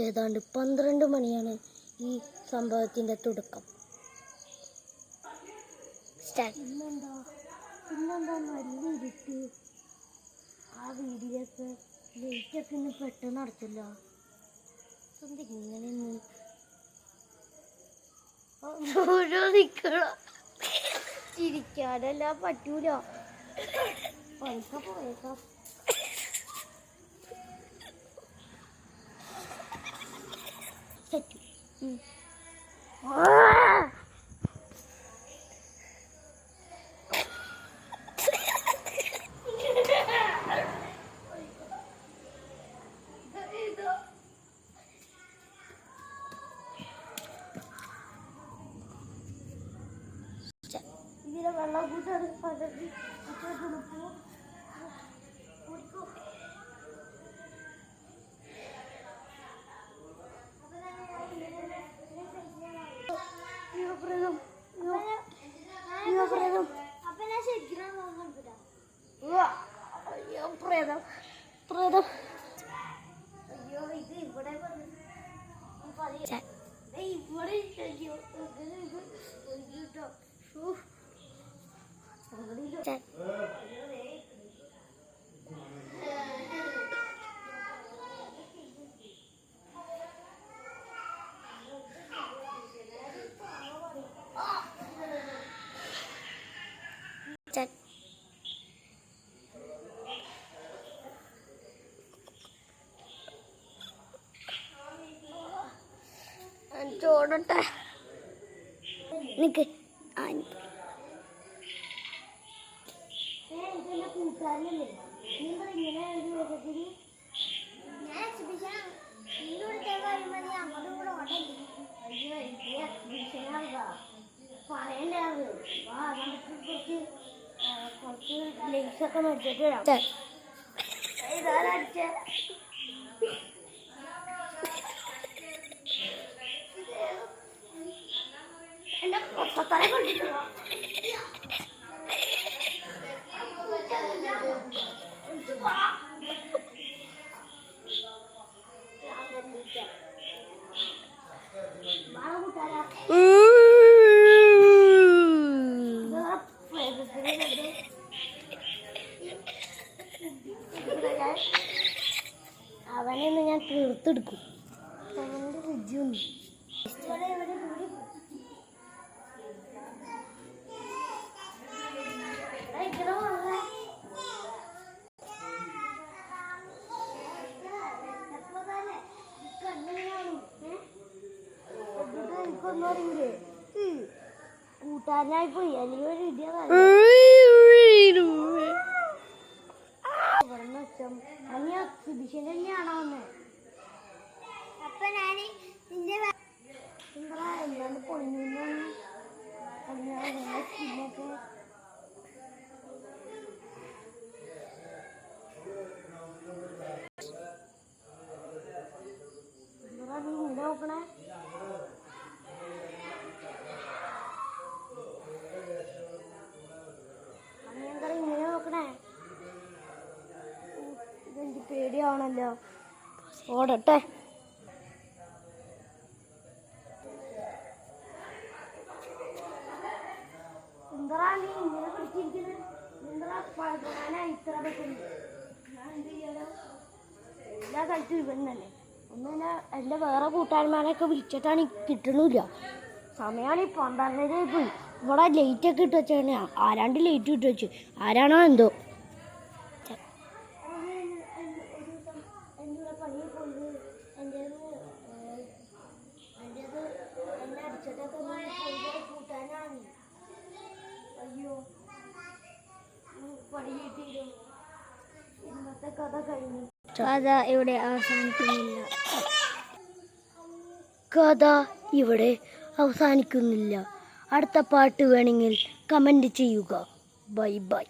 ഏതാണ്ട് 12 മണിയാണ് ഈ സംഭവത്തിൻ്റെ തുടക്കം. പിന്നെന്താ നല്ല ഇരുട്ട്. ആ വീഡിയോക്ക് ലൈറ്റൊക്കെ ഇന്ന് പെട്ടെന്ന് നടത്തില്ല. ഇങ്ങനെ നിക്കണം, ചിരിക്കാനല്ല പറ്റൂല. പൈസ പോയേക്കാം. ഇതിലെ വെള്ളം കൂട്ടാണ് പലത്. ചോടട്ടെ നിക്ക്. കൂട്ടുകാരനല്ലേ നിങ്ങൾ ഇങ്ങനെ ഒരു വിധത്തിൽ പറയണ്ടേ. കുറച്ച് ലേസൊക്കെ മേടിച്ചിട്ട് വരാം. ഇതാരടിച്ച എന്റെ പൊട്ടത്തല കൊണ്ടിട്ട് അവനെന്ന് ഞാൻ തീർത്തെടുക്കും. അവൻ്റെ രുചിയൊന്നും എനിക്കൊന്നും അറിയില്ലേ. കൂട്ടാനായി പോയി. അല്ലെങ്കിൽ ഒരു ഇവിടുന്ന് വെച്ചാൽ അനി എക്സിബിഷൻ തന്നെയാണോ ഒന്ന്. അപ്പൊ ഞാൻ എന്താണ് പൊളിഞ്ഞൊക്കെ നീ ഇങ്ങനെ നോക്കണേ. ഇങ്ങനെ നോക്കണേ. ഇതെനിക്ക് പേടിയാവണല്ലോ. ഓടട്ടെ. എന്താ നീ ഇങ്ങനെ പിടിച്ചിരിക്കുന്നത്? എന്താ പഴകാനായി ഇത്ര പറ്റുന്നു? ഞാൻ എന്ത് ചെയ്യാലോ? എല്ലാ സ്ഥലത്തും ഇവൻ തന്നെ. ഒന്നുമില്ല, എൻ്റെ വേറെ കൂട്ടുകാരന്മാരെയൊക്കെ വിളിച്ചിട്ടാണ് കിട്ടണില്ല. സമയമാണ് ഈ 12:30 പോയി. ഇവിടെ ലൈറ്റൊക്കെ ഇട്ട് വെച്ചാണ്. ആരാണ്ട് ലൈറ്റ് ഇട്ട് വെച്ച്. ആരാണോ എന്തോ. അയ്യോ, ഇന്നത്തെ കഥ കഴിഞ്ഞു. കഥ ഇവിടെ അവസാനിക്കുന്നില്ല. അടുത്ത പാട്ട് വേണമെങ്കിൽ കമൻറ്റ് ചെയ്യുക. Bye bye.